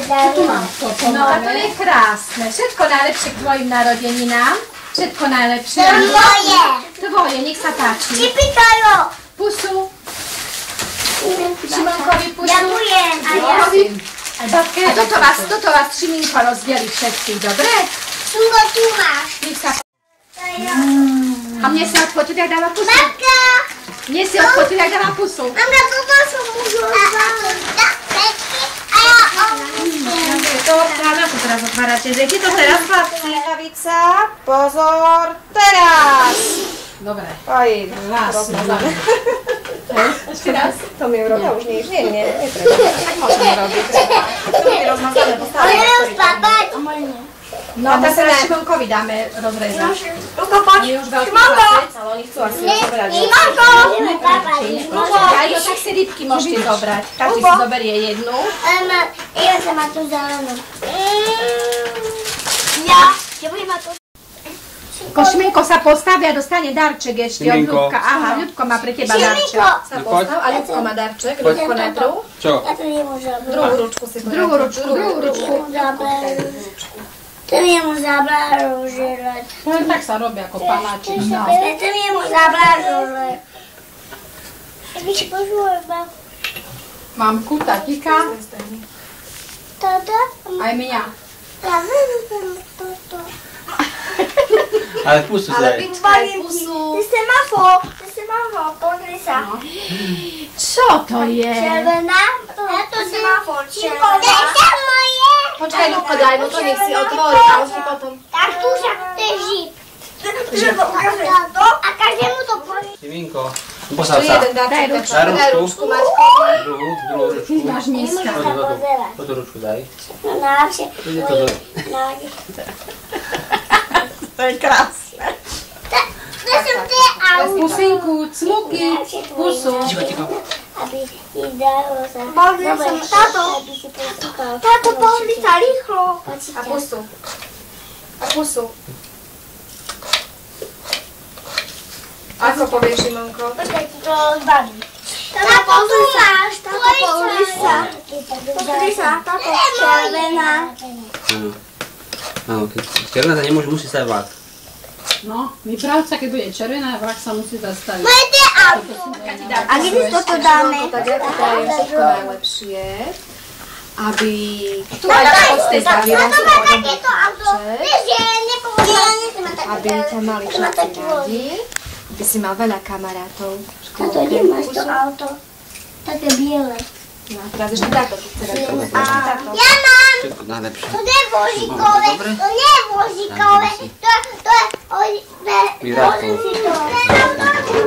Tu mám toto. No to je krásne. Všetko najlepšie k tvojim narodeninám. Všetko najlepšie. Tvoje, nech sa páči. Pusu. Šimonkovi pusu. Ďakujem. A toto vás Šiminko rozdeli všetci, dobre? Šungo, tu máš. Nech sa páči. A mne si odfotil, jak dáva pusu. Mne si odfotil, jak dáva pusu. Mama, toto som už To na to teraz otvárate, že to teraz chlapci. Pozor, teraz. Dobre. Aj, rozmazáme. Ešte raz. To mi urobia už nič. Nie, netreba. Tak môžeme robiť. To mi rozmazáme, postavíme. No a teraz Šimonkovi dáme rozrezať. Luko, poď. Šimonko! Ale oni chcú asi zobrať. Šimonko! Aj tak si rybky môžete zobrať. Každý si zoberie jednu. Ja som má tu zelenú. Ja budem mať to. Šiminko sa postaví a dostane darček ešte od Ľudka. Aha, Ľudko má pre teba darček. Sa postav a Ľudko má darček. Ľudko najprv. Čo? Ja to nemôžem. Druhú ručku si poď. Druhú ručku. To jemu zablážovať. No tak sa robí ako panáčik. To jemu zablážovať. Mamku, tatíka, Toto? aj mňa. Ja vedem toto. Ale pusu daj. Ty semafor, pozri sa. Čo to je? Červená, to semafor, červená. To je moje. Počkaj, Ľudko, daj, no to nech si otvorí a už si potom. Tak tu však to je žip. A každému to pošli. Šiminko, Tu postav je sa. jeden darček. Daj ručku, Maťkovi. Druhú ručku. Máš nízka. Toto ručku daj. No najlepšie. Ide toto. To je krásne. To sú tie auto. Pusinku, cmuky, pusu. Ticho. Aby ti dalo sa. Táto, pozri sa rýchlo. A pusu. Ako povieš, Šimonko? Počkaj, ti to zbaví. Táto pozri sa. Pozri sa, táto červená. Áno, keď červená sa nemôže, musí sa vlak. No, vypravca, keď bude červená, vlak sa musí zastaviť. Moje tie auto. A kde toto dáme? Tak ja to dajem všetko najlepšie. Aby... Tu Toto aj má takéto auto. Vieš, že nepovedala. aby ťa mali všetci radi. Aby si mal veľa kamarátov. Toto nemáš to auto. Také biele. No a teraz ešte táto, keď chce dať táto. Ja mám. Všetko najlepšie. To nie je vozíkové. Dobre. To nie je vozíkové. To je... Miráko.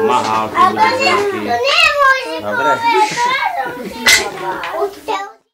Mahal, To nie je vozíkové. Dobre. To je...